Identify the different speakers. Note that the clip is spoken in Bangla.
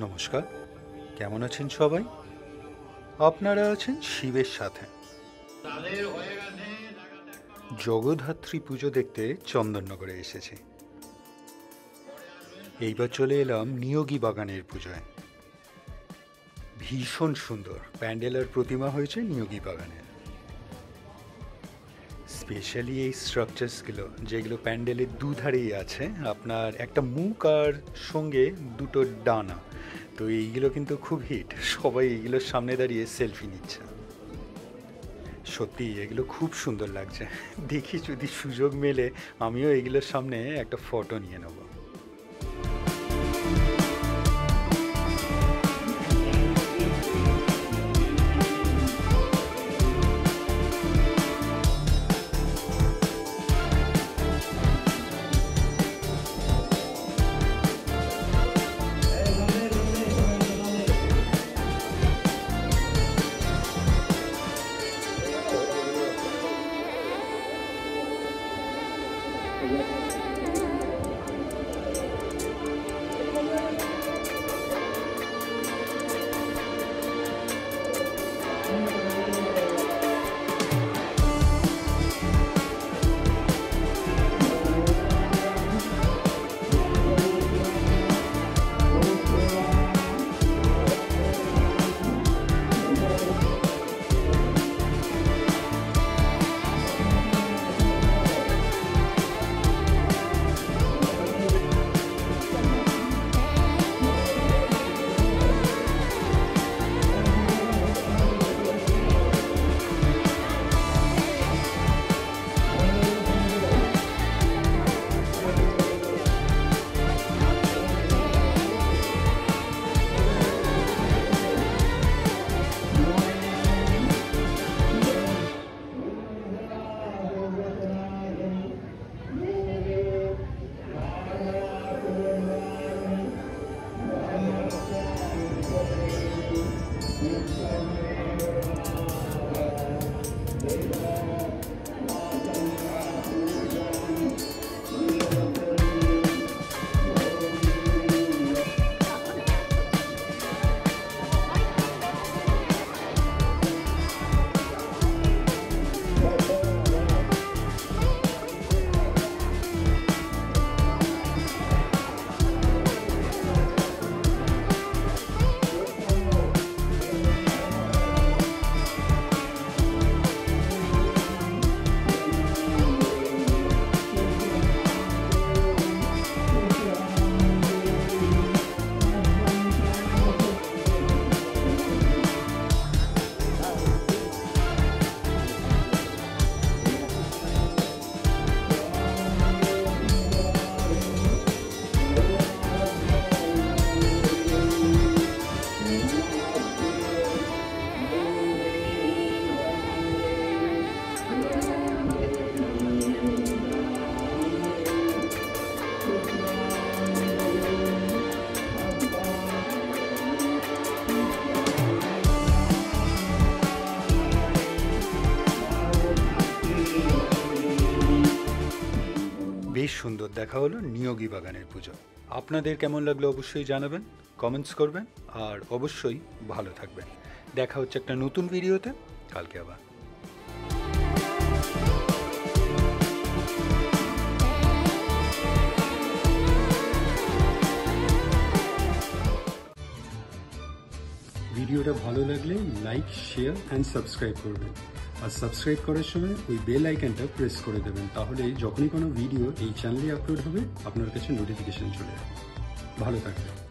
Speaker 1: নমস্কার, কেমন আছেন সবাই? আপনারা আছেন শিবের সাথে। জগদ্ধাত্রী পুজো দেখতে চন্দননগরে এসেছি। এইবার চলে এলাম নিয়োগী বাগানের পুজোয়। ভীষণ সুন্দর প্যান্ডেল আর প্রতিমা হয়েছে নিয়োগী বাগানের। স্পেশালি এই স্ট্রাকচারসগুলো যেগুলো প্যান্ডেলের দুধারেই আছে, আপনার একটা মুখ আর সঙ্গে দুটো ডানা, তো এইগুলো কিন্তু খুব হিট। সবাই এইগুলোর সামনে দাঁড়িয়ে সেলফি নিচ্ছে। সত্যি এগুলো খুব সুন্দর লাগছে। দেখি যদি সুযোগ মেলে আমিও এগুলোর সামনে একটা ফটো নিয়ে নেব। বেশ সুন্দর দেখা হলো নিয়োগী বাগানের পুজো। আপনাদের কেমন লাগলো অবশ্যই জানাবেন, কমেন্টস করবেন, আর অবশ্যই ভালো থাকবেন। দেখা হচ্ছে একটা নতুন ভিডিওতে কালকে আবার। ভিডিওটা ভালো লাগলে লাইক, শেয়ার অ্যান্ড সাবস্ক্রাইব করবেন। আর সাবস্ক্রাইব করার সময় ওই বেল আইকনটা প্রেস করে দেবেন, তাহলে যখনই কোনো ভিডিও এই চ্যানেলে আপলোড হবে আপনার কাছে নোটিফিকেশন চলে যাবে। ভালো থাকবেন।